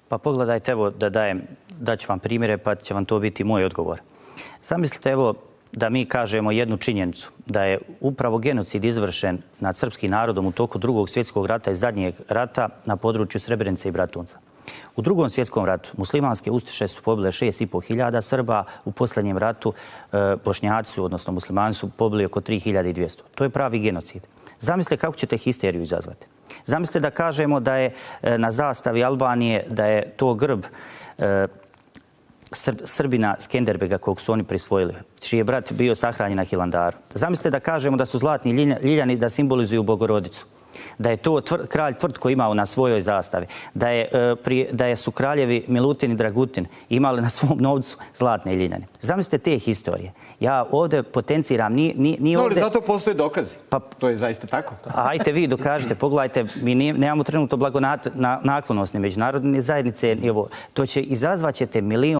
Pa pogledajte, evo daću vam primjere pa će vam to biti moj odgovor. Zamislite evo da mi kažemo jednu činjenicu, da je upravo genocid izvršen nad srpskim narodom u toku Drugog svjetskog rata i zadnjeg rata na području Srebrenice i Bratunca. U Drugom svjetskom ratu muslimanske ustaše su pobile 6.500 Srba, u posljednjem ratu Bošnjaci, odnosno muslimani su pobili oko 3.200. To je pravi genocid. Zamislite kako ćete histeriju izazvati. Zamislite da kažemo da je na zastavi Albanije, da je to grb Srbina Skenderbega kog su oni prisvojili, čiji je brat bio sahranjen na Hilandaru. Zamislite da kažemo da su zlatni ljiljani da simbolizuju Bogorodicu, da je to kralj Tvrtko imao na svojoj zastavi, da su kraljevi Milutin i Dragutin imali na svom novcu zlatne ljiljane. Zamislite te historije. Ja ovdje potenciram, nije ovdje... Ali zato postoje dokazi. To je zaista tako. Ajte vi dokažite, pogledajte, mi nemamo trenutno blagonaklonost ni međunarodne zajednice, to će izazvat ćete milion